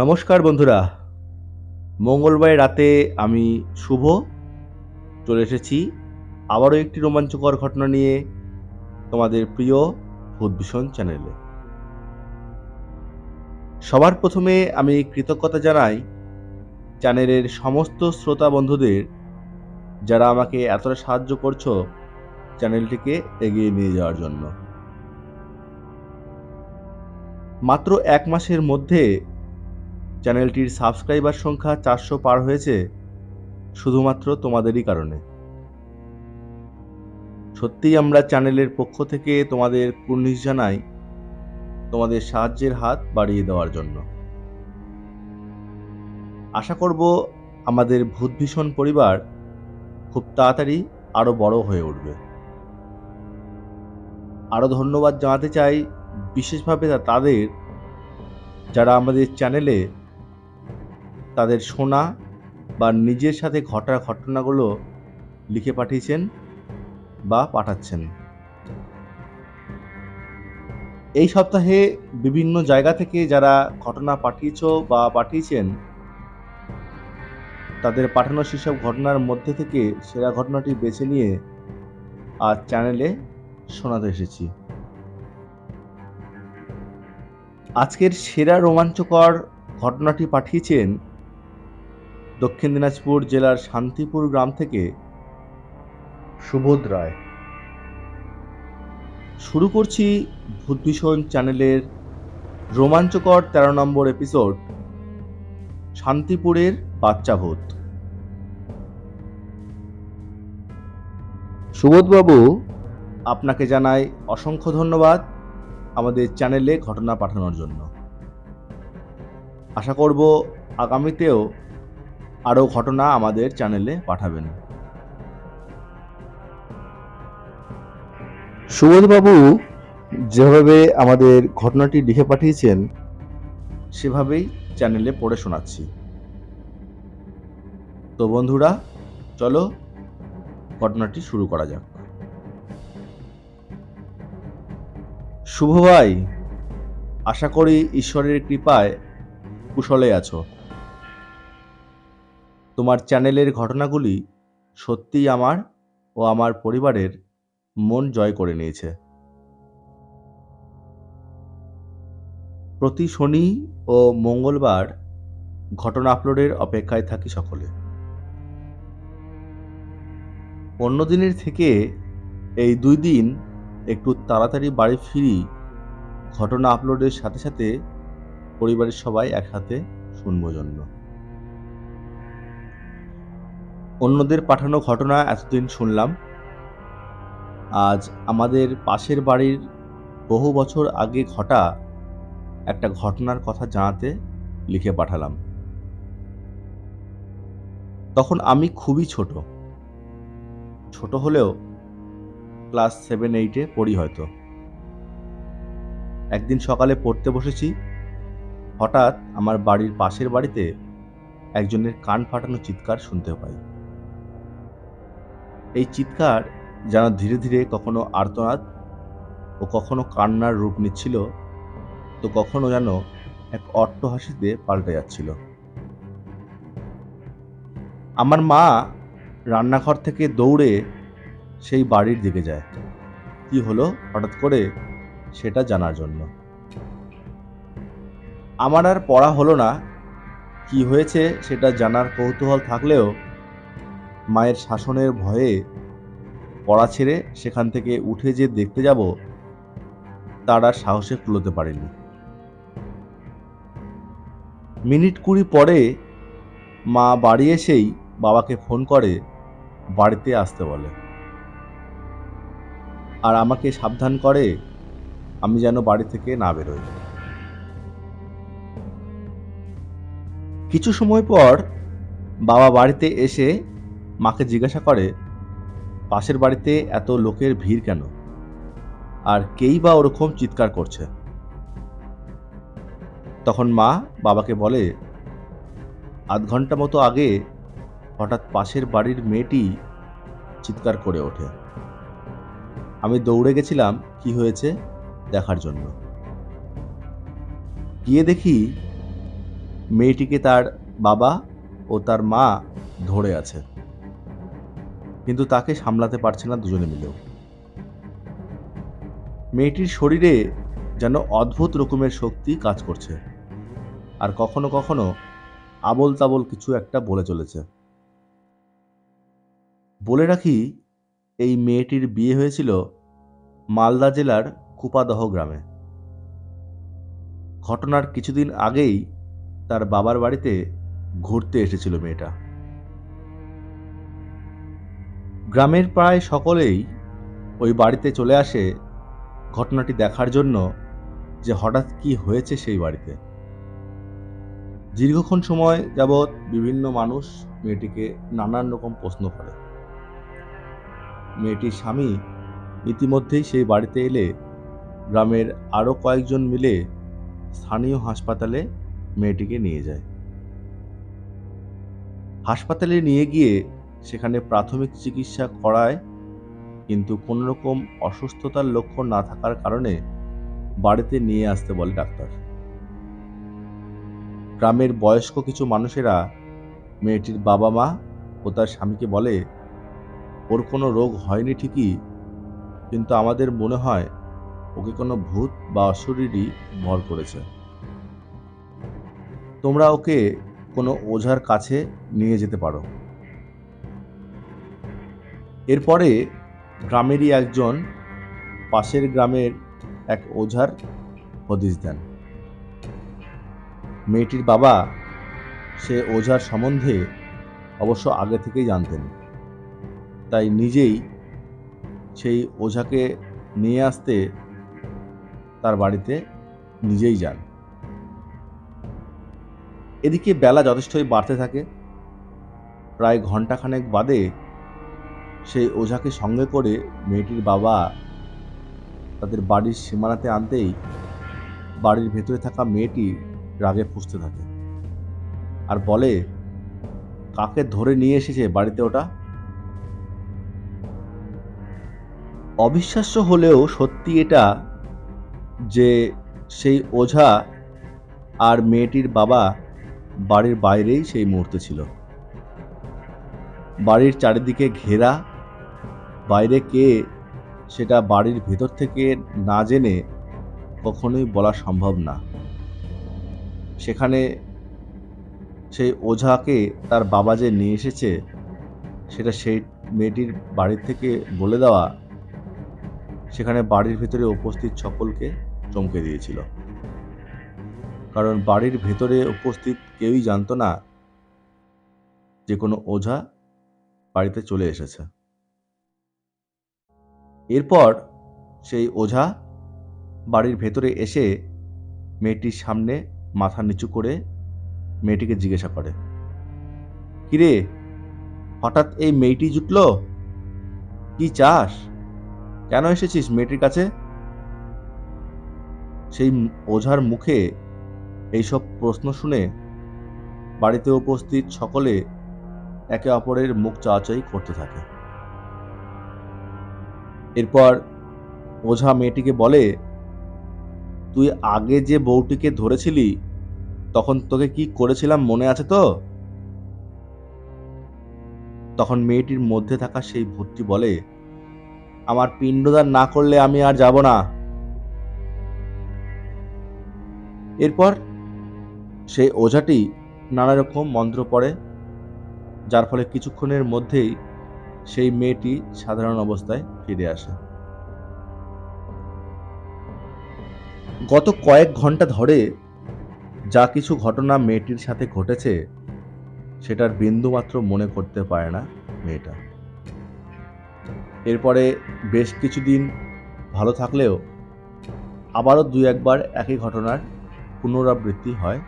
নমস্কার বন্ধুরা। মঙ্গলবার রাতে আমি শুভ চলে এসেছি আবারও একটি রোমাঞ্চকর ঘটনা নিয়ে তোমাদের প্রিয় ভূত ভীষণ চ্যানেলে। সবার প্রথমে আমি কৃতজ্ঞতা জানাই চ্যানেলের সমস্ত শ্রোতা বন্ধুদের, যারা আমাকে এতটা সাহায্য করছো চ্যানেলটিকে এগিয়ে নিয়ে যাওয়ার জন্য। মাত্র ১ মাসের মধ্যে চ্যানেলটির সাবস্ক্রাইবার সংখ্যা ৪০০ পার হয়েছে শুধুমাত্র তোমাদেরই কারণে। সত্যিই আমরা চ্যানেলের পক্ষ থেকে তোমাদের কুর্নিশ জানাই তোমাদের সাহায্যের হাত বাড়িয়ে দেওয়ার জন্য। আশা করব আমাদের ভূত ভীষণ পরিবার খুব তাড়াতাড়ি আরও বড় হয়ে উঠবে। আরও ধন্যবাদ জানাতে চাই বিশেষভাবে তাদের, যারা আমাদের চ্যানেলে তাদের শোনা বা নিজের সাথে ঘটা ঘটনাগুলো লিখে পাঠিয়েছেন বা পাঠাচ্ছেন। এই সপ্তাহে বিভিন্ন জায়গা থেকে যারা ঘটনা পাঠিয়েছো বা পাঠিয়েছেন, তাদের পাঠানো সেসব ঘটনার মধ্যে থেকে সেরা ঘটনাটি বেছে নিয়ে আজ চ্যানেলে শোনাতে এসেছি। আজকের সেরা রোমাঞ্চকর ঘটনাটি পাঠিয়েছেন দক্ষিণ দিনাজপুর জেলার শান্তিপুর গ্রাম থেকে সুবোধ রায়। শুরু করছি ভূত ভীষণ চ্যানেলের রোমাঞ্চকর ১৩ নম্বর এপিসোড, শান্তিপুরের বাচ্চা ভূত। সুবোধবাবু, আপনাকে জানাই অসংখ্য ধন্যবাদ আমাদের চ্যানেলে ঘটনা পাঠানোর জন্য। আশা করব আগামীতেও আরও ঘটনা আমাদের চ্যানেলে পাঠাবেন। সুবোধবাবু যেভাবে আমাদের ঘটনাটি লিখে পাঠিয়েছেন সেভাবেই চ্যানেলে পড়ে শোনাচ্ছি। তো বন্ধুরা, চলো ঘটনাটি শুরু করা যাক। শুভ ভাই, আশা করি ঈশ্বরের কৃপায় কুশলে আছো। তোমার চ্যানেলের ঘটনাগুলি সত্যিই আমার ও আমার পরিবারের মন জয় করে নিয়েছে। প্রতি শনি ও মঙ্গলবার ঘটনা আপলোডের অপেক্ষায় থাকি সকলে। অন্য দিনের থেকে এই ২ দিন একটু তাড়াতাড়ি বাড়ি ফিরি ঘটনা আপলোডের সাথে সাথে পরিবারের সবাই একসাথে শুনবো জন্য। অন্যদের পাঠানো ঘটনা এতদিন শুনলাম, আজ আমাদের পাশের বাড়ির বহু বছর আগে ঘটা একটা ঘটনার কথা জানাতে লিখে পাঠালাম। তখন আমি খুবই ছোট হলেও ক্লাস 7-8-এ পড়ি হয়তো। একদিন সকালে পড়তে বসেছি, হঠাৎ আমার বাড়ির পাশের বাড়িতে একজনের কান ফাটানো চিৎকার শুনতে পাই। এই চিৎকার যেন ধীরে ধীরে কখনো আর্তনাদ ও কখনো কান্নার রূপ নিচ্ছিল, তো কখনো যেন এক অট্টহাসিতে পাল্টে যাচ্ছিল। আমার মা রান্নাঘর থেকে দৌড়ে সেই বাড়ির দিকে যায় কি হলো হঠাৎ করে সেটা জানার জন্য। আমার আর পড়া হলো না, কি হয়েছে সেটা জানার কৌতূহল থাকলেও মায়ের শাসনের ভয়ে পড়া ছেড়ে সেখান থেকে উঠে যে দেখতে যাব তার আর সাহসে কুলোতে পারিনি। মিনিট ২০ পরে মা বাড়ি এসেই বাবাকে ফোন করে বাড়িতে আসতে বলে, আর আমাকে সাবধান করে আমি যেন বাড়ি থেকে না বেরোই। কিছু সময় পর বাবা বাড়িতে এসে মাকে জিজ্ঞাসা করে পাশের বাড়িতে এত লোকের ভিড় কেন, আর কেই বা ওরকম চিৎকার করছে। তখন মা বাবাকে বলে, আধ ঘন্টা মতো আগে হঠাৎ পাশের বাড়ির মেয়েটি চিৎকার করে ওঠে। আমি দৌড়ে গেছিলাম কি হয়েছে দেখার জন্য। গিয়ে দেখি মেয়েটিকে তার বাবা ও তার মা ধরে আছে, কিন্তু তাকে সামলাতে পারছে না দুজনে মিলেও। মেয়েটির শরীরে যেন অদ্ভুত রকমের শক্তি কাজ করছে, আর কখনো কখনো আবোল তাবোল কিছু একটা বলে চলেছে। বলে রাখি, এই মেয়েটির বিয়ে হয়েছিল মালদা জেলার কুপাদহ গ্রামে। ঘটনার কিছুদিন আগেই তার বাবার বাড়িতে ঘুরতে এসেছিল মেয়েটা। গ্রামের প্রায় সকলেই ওই বাড়িতে চলে আসে ঘটনাটি দেখার জন্য, যে হঠাৎ কি হয়েছে সেই বাড়িতে। দীর্ঘক্ষণ সময় যাবৎ বিভিন্ন মানুষ মেয়েটিকে নানান রকম প্রশ্ন করে। মেয়েটির স্বামী ইতিমধ্যেই সেই বাড়িতে এলে গ্রামের আরও কয়েকজন মিলে স্থানীয় হাসপাতালে মেয়েটিকে নিয়ে যায়। হাসপাতালে নিয়ে গিয়ে সেখানে প্রাথমিক চিকিৎসা করায়, কিন্তু কোনো রকম অসুস্থতার লক্ষণ না থাকার কারণে বাড়িতে নিয়ে আসতে বলে ডাক্তার। গ্রামের বয়স্ক কিছু মানুষেরা মেয়েটির বাবা মা ও তার স্বামীকে বলে, ওর কোনো রোগ হয়নি ঠিকই, কিন্তু আমাদের মনে হয় ওকে কোনো ভূত বা অশরীরই ভর করেছে। তোমরা ওকে কোনো ওঝার কাছে নিয়ে যেতে পারো। এরপরে গ্রামেরই একজন পাশের গ্রামের এক ওঝার হদিশ দেন। মেয়েটির বাবা সে ওঝার সম্বন্ধে অবশ্য আগে থেকেই জানতেন, তাই নিজেই সেই ওঝাকে নিয়ে আসতে তার বাড়িতে নিজেই যান। এদিকে বেলা যথেষ্টই বাড়তে থাকে। প্রায় ঘণ্টাখানেক বাদে সেই ওঝাকে সঙ্গে করে মেয়েটির বাবা তাদের বাড়ির সীমানাতে আনতেই বাড়ির ভেতরে থাকা মেয়েটি রাগে ফুঁসতে থাকে আর বলে, কাকে ধরে নিয়ে এসেছে বাড়িতে ওটা? অবিশ্বাস্য হলেও সত্যি এটা যে সেই ওঝা আর মেয়েটির বাবা বাড়ির বাইরেই সেই মুহূর্তে ছিল। বাড়ির চারিদিকে ঘেরা, বাইরে কে সেটা বাড়ির ভেতর থেকে না জেনে কখনোই বলা সম্ভব না। সেখানে সেই ওঝাকে তার বাবা যে নিয়ে এসেছে সেটা সেই মেয়েটির বাড়ির থেকে বলে দেওয়া সেখানে বাড়ির ভেতরে উপস্থিত সকলকে চমকে দিয়েছিল। কারণ বাড়ির ভেতরে উপস্থিত কেউই জানতো না যে কোনো ওঝা বাড়িতে চলে এসেছে। এরপর সেই ওঝা বাড়ির ভেতরে এসে মেয়েটির সামনে মাথা নিচু করে মেয়েটিকে জিজ্ঞাসা করে, কিরে, হঠাৎ এই মেয়েটি জুটল? কি চাস? কেন এসেছিস মেয়েটির কাছে? সেই ওঝার মুখে এইসব প্রশ্ন শুনে বাড়িতে উপস্থিত সকলে একে অপরের মুখ চাওয়াচাই করতে থাকে। এরপর ওঝা মেয়েটিকে বলে, তুই আগে যে বউটিকে ধরেছিলি তখন তোকে কি করেছিলাম মনে আছে তো? তখন মেয়েটির মধ্যে থাকা সেই ভূতটি বলে, আমার পিণ্ডদান না করলে আমি আর যাব না। এরপর সেই ওঝাটি নানা রকম মন্ত্র পড়ে, যার ফলে কিছুক্ষণের মধ্যেই সেই মেয়েটি সাধারণ অবস্থায় ফিরে আসে। গত কয়েক ঘন্টা ধরে যা কিছু ঘটনা মেয়েটির সাথে ঘটেছে সেটার বিন্দুমাত্র মনে করতে পারে না মেয়েটা। এরপরে বেশ কিছুদিন ভালো থাকলেও আবারও দুই একবার একই ঘটনার পুনরাবৃত্তি হয়।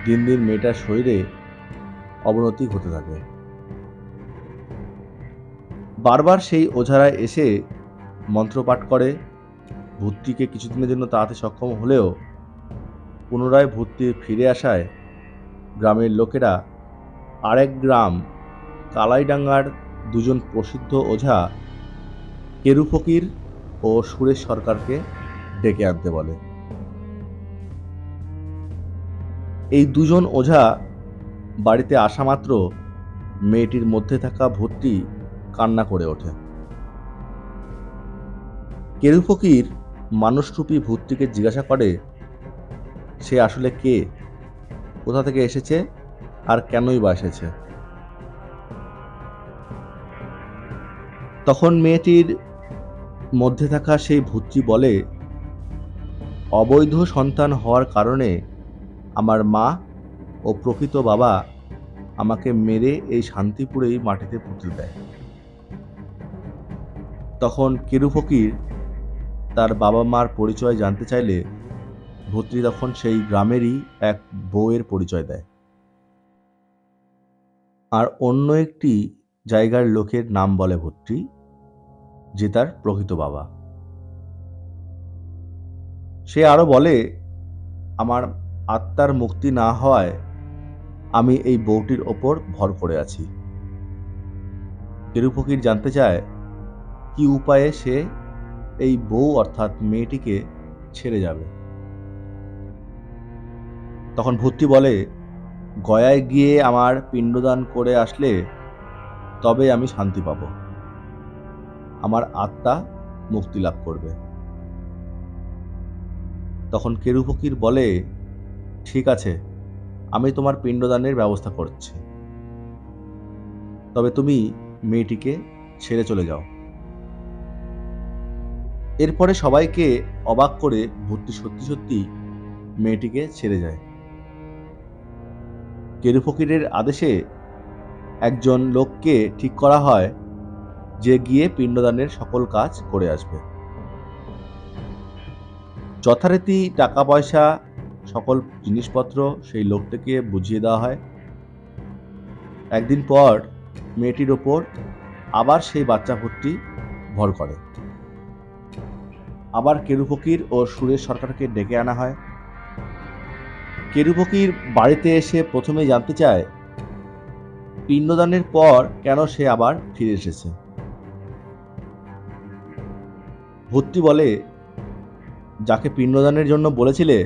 দিন দিন মেয়েটার শরীরে অবনতি হতে থাকে। বারবার সেই ওঝারা এসে মন্ত্রপাঠ করে, ভূতটিকে কিছুদিনের জন্য তাড়াতে সক্ষম হলেও পুনরায় ভূতটি ফিরে আসায় গ্রামের লোকেরা আরেক গ্রাম কালাইডাঙ্গার দুজন প্রসিদ্ধ ওঝা কেরু ফকির ও সুরেশ সরকারকে ডেকে আনতে বলে। এই দুজন ওঝা বাড়িতে আসা মাত্র মেয়েটির মধ্যে থাকা ভূতটি কান্না করে ওঠে। কেরু ফকির মানুষরূপী ভূতটিকে জিজ্ঞাসা করে সে আসলে কে, কোথা থেকে এসেছে আর কেনই বা এসেছে। তখন মেয়েটির মধ্যে থাকা সেই ভূতটি বলে, অবৈধ সন্তান হওয়ার কারণে আমার মা ও প্রকৃত বাবা আমাকে মেরে এই শান্তিপুরেই মাটিতে পুঁতে দেয়। তখন কেরু ফকির তার বাবা মার পরিচয় জানতে চাইলে ভূতটি তখন সেই গ্রামেরই এক বউয়ের পরিচয় দেয়, আর অন্য একটি জায়গার লোকের নাম বলে ভূতটি, যে তার প্রকৃত বাবা। সে আরো বলে, আমার আত্মার মুক্তি না হওয়ায় আমি এই বউটির ওপর ভর করে আছি। কেরু ফকির জানতে চায় কি উপায়ে সে এই বউ অর্থাৎ মেয়েটিকে ছেড়ে যাবে। তখন ভূতটি বলে, গয়ায় গিয়ে আমার পিণ্ডদান করে আসলে তবে আমি শান্তি পাব, আমার আত্মা মুক্তি লাভ করবে। তখন কেরু ফকির বলে, ঠিক আছে, আমি তোমার পিণ্ডদানের ব্যবস্থা করছি, তবে তুমি মেয়েটিকে ছেড়ে চলে যাও। এরপরে সবাইকে অবাক করে ভূতটি সত্যি সত্যি মেয়েটিকে ছেড়ে যায়। কেরু ফকিরের আদেশে একজন লোককে ঠিক করা হয় যে গিয়ে পিণ্ডদানের সকল কাজ করে আসবে। যথারীতি টাকা পয়সা সকল জিনিসপত্র সেই লোকটিকে বুঝিয়ে দেওয়া হয়। একদিন পর মেয়েটির ওপর আবার সেই বাচ্চা ভূতটি ভর করে। আবার কেরু ফকির ও সুরেশ সরকারকে ডেকে আনা হয়। কেরু ফকির বাড়িতে এসে প্রথমে জানতে চায় পিণ্ডদানের পর কেন সে আবার ফিরে এসেছে। ভূতটি বলে, যাকে পিণ্ডদানের জন্য বলেছিলে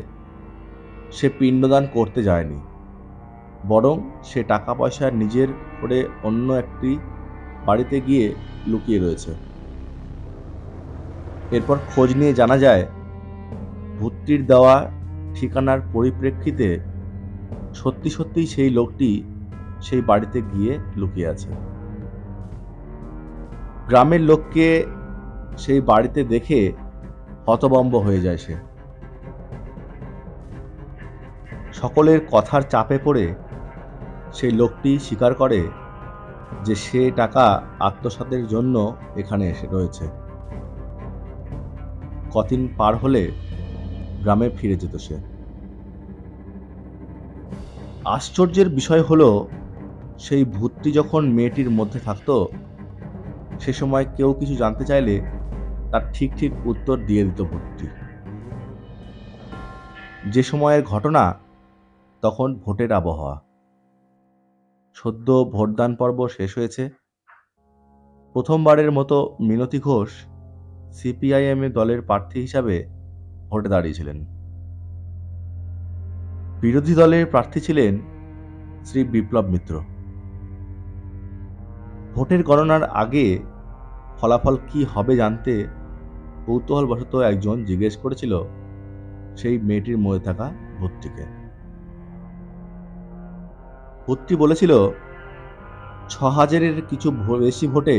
সে পিণ্ডদান করতে যায়নি, বরং সে টাকা পয়সা নিজের করে অন্য একটি বাড়িতে গিয়ে লুকিয়ে রয়েছে। এরপর খোঁজ নিয়ে জানা যায় ভূতটির দেওয়া ঠিকানার পরিপ্রেক্ষিতে সত্যি সত্যিই সেই লোকটি সেই বাড়িতে গিয়ে লুকিয়ে আছে। গ্রামের লোককে সেই বাড়িতে দেখে হতভম্ব হয়ে যায় সে। সকলের কথার চাপে পড়ে সেই লোকটি স্বীকার করে যে সে টাকা আত্মসাতের জন্য এখানে এসে রয়েছে। কদিন পার হলে গ্রামে ফিরে যেত সে। আশ্চর্যের বিষয় হলো, সেই ভূতটি যখন মেয়েটির মধ্যে থাকতো সে সময় কেউ কিছু জানতে চাইলে তার ঠিক ঠিক উত্তর দিয়ে দিত ভূতটি। যে সময়ের ঘটনা তখন ভোটের আবহাওয়া। সদ্য ভোটদান পর্ব শেষ হয়েছে। প্রথমবারের মতো মিনতি ঘোষ সিপিআইএম দলের প্রার্থী হিসাবে ভোটে দাঁড়িয়েছিলেন। বিরোধী দলের প্রার্থী ছিলেন শ্রী বিপ্লব মিত্র। ভোটের গণনার আগে ফলাফল কি হবে জানতে কৌতূহলবশত একজন জিজ্ঞেস করেছিল সেই মেয়েটির মধ্যে থাকা ভূতটিকে। ভূতটি বলেছিল ৬,০০০-এর কিছু বেশি ভোটে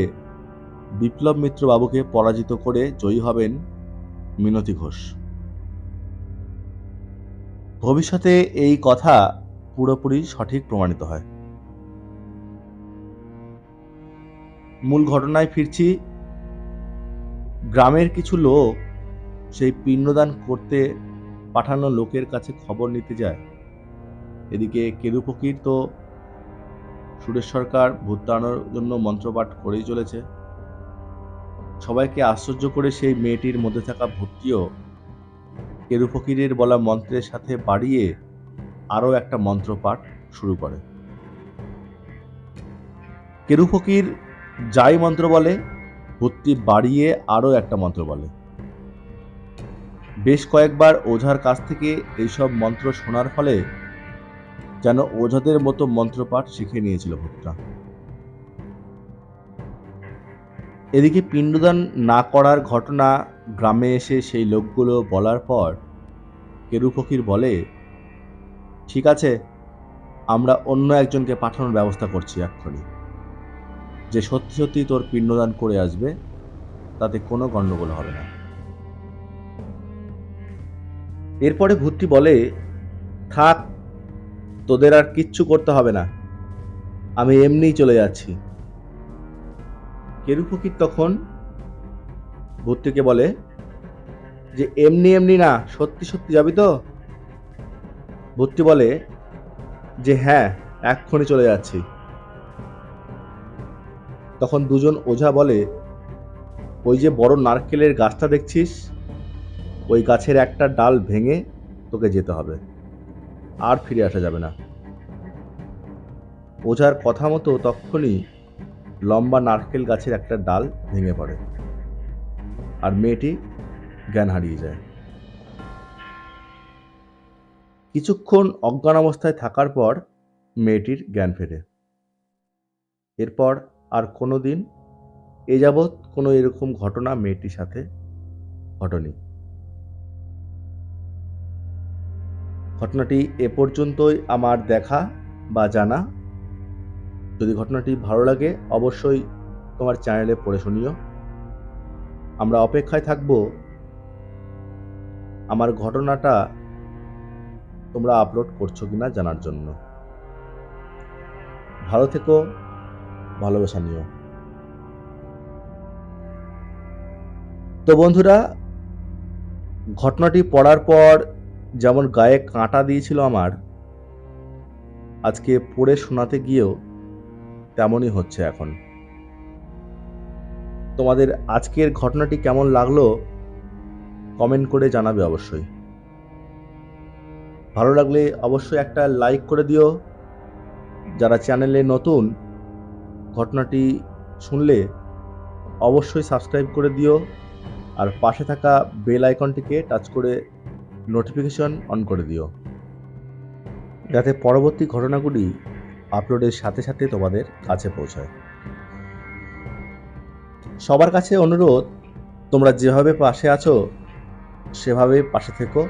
বিপ্লব মিত্র বাবুকে পরাজিত করে জয়ী হবেন মিনতি ঘোষ। ভবিষ্যতে এই কথা পুরোপুরি সঠিক প্রমাণিত হয়। মূল ঘটনায় ফিরছি। গ্রামের কিছু লোক সেই পিণ্ডদান করতে পাঠানো লোকের কাছে খবর নিতে যায়। এদিকে কেরু ফকির তো সুরেশ সরকার ভূত তাড়ানোর জন্য মন্ত্রপাঠ করেই চলেছে। সবাইকে আশ্চর্য করে সেই মেয়েটির মধ্যে থাকা ভূতটিও কেরু ফকিরের বলা মন্ত্রের সাথে বাড়িয়ে আরও একটা মন্ত্রপাঠ শুরু করে। কেরু ফকির যাই মন্ত্র বলে ভূতটি বাড়িয়ে আরও একটা মন্ত্র বলে। বেশ কয়েকবার ওঝার কাছ থেকে এইসব মন্ত্র শোনার ফলে যেন ওঝাদের মতো মন্ত্রপাঠ শিখে নিয়েছিল ভূতটা। এদিকে পিণ্ডদান না করার ঘটনা গ্রামে এসে সেই লোকগুলো বলার পর কেরু ফকির বলে, ঠিক আছে, আমরা অন্য একজনকে পাঠানোর ব্যবস্থা করছি এক্ষুনি, যে সত্যি সত্যি তোর পিণ্ডদান করে আসবে, তাতে কোনো গণ্ডগোল হবে না। এরপরে ভূতটি বলে, থাক, তোদের আর কিচ্ছু করতে হবে না, আমি এমনিই চলে যাচ্ছি। কেরু ফকির তখন ভূতটিকে বলে যে এমনি এমনি না, সত্যি সত্যি যাবি তো? ভূতটি বলে যে হ্যাঁ, এক্ষুনি চলে যাচ্ছি। তখন দুজন ওঝা বলে, ওই যে বড় নারকেলের গাছটা দেখছিস, ওই গাছের একটা ডাল ভেঙে তোকে যেতে হবে, আর ফিরে আসা যাবে না। ওঝার কথা মতো তক্ষুনি লম্বা নারকেল গাছের একটা ডাল ভেঙে পড়ে, আর মেয়েটি জ্ঞান হারিয়ে যায়। কিছুক্ষণ অজ্ঞান অবস্থায় থাকার পর মেয়েটির জ্ঞান ফেরে। এরপর আর কোনো দিন এ যাবৎ কোনো এরকম ঘটনা মেয়েটির সাথে ঘটেনি। ঘটনাটি এ পর্যন্তই আমার দেখা বা জানা। যদি ঘটনাটি ভালো লাগে অবশ্যই তোমার চ্যানেলে পড়ে শুনিও। আমরা অপেক্ষায় থাকব আমার ঘটনাটা তোমরা আপলোড করছো কিনা জানার জন্য। ভালো থেকো, ভালোবাসা নিও। তো বন্ধুরা, ঘটনাটি পড়ার পর যেমন গায়ে কাঁটা দিয়েছিল আমার, আজকে পড়ে শোনাতে গিয়েও তেমনই হচ্ছে এখন। তোমাদের আজকের ঘটনাটি কেমন লাগলো কমেন্ট করে জানাবে অবশ্যই। ভালো লাগলে অবশ্যই একটা লাইক করে দিও। যারা চ্যানেলে নতুন, ঘটনাটি শুনলে অবশ্যই সাবস্ক্রাইব করে দিও, আর পাশে থাকা বেল আইকনটিকে টাচ করে নোটিফিকেশন অন করে দিও, যাতে পরবর্তী ঘটনাগুলি আপলোডের সাথে সাথে তোমাদের কাছে পৌঁছায়। সবার কাছে অনুরোধ, তোমরা যেভাবে পাশে আছো সেভাবে পাশে থেকো,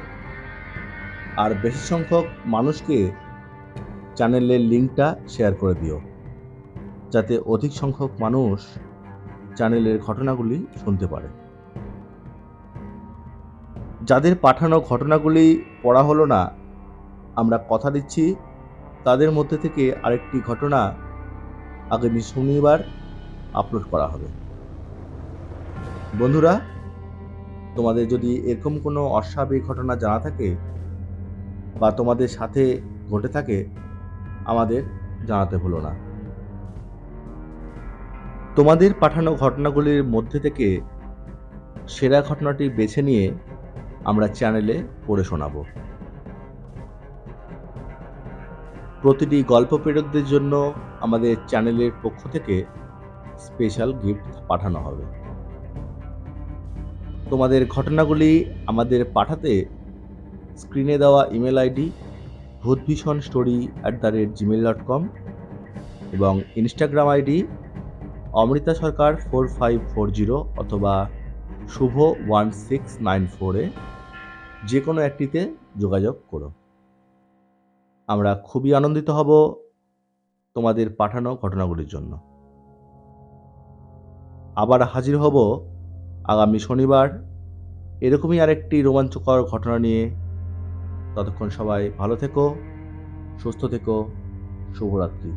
আর বেশি সংখ্যক মানুষকে চ্যানেলের লিঙ্কটা শেয়ার করে দিও, যাতে অধিক সংখ্যক মানুষ চ্যানেলের ঘটনাগুলি শুনতে পারে। যাদের পাঠানো ঘটনাগুলি পড়া হলো না, আমরা কথা দিচ্ছি তাদের মধ্যে থেকে আরেকটি ঘটনা আগামী শনিবার আপলোড করা হবে। বন্ধুরা, তোমাদের যদি এরকম কোনো অস্বাভাবিক ঘটনা জানা থাকে বা তোমাদের সাথে ঘটে থাকে, আমাদের জানাতে ভুলো না। তোমাদের পাঠানো ঘটনাগুলির মধ্যে থেকে সেরা ঘটনাটি বেছে নিয়ে আমরা চ্যানেলে পড়ে শোনাব। প্রতিটি গল্প প্রেরকদের জন্য আমাদের চ্যানেলের পক্ষ থেকে স্পেশাল গিফট পাঠানো হবে। তোমাদের ঘটনাগুলি আমাদের পাঠাতে স্ক্রিনে দেওয়া ইমেল আইডি bhutbhishonstory@gmail.com এবং ইনস্টাগ্রাম আইডি অমৃতা সরকার 4540 অথবা শুভ 1694 যে কোনো একটিতে যোগাযোগ করো। আমরা খুবই আনন্দিত হব তোমাদের পাঠানো ঘটনাগুলির জন্য। আবার হাজির হব আগামী শনিবার এরকমই আরেকটি রোমাঞ্চকর ঘটনা নিয়ে। ততক্ষণ সবাই ভালো থেকো, সুস্থ থেকো, শুভরাত্রি।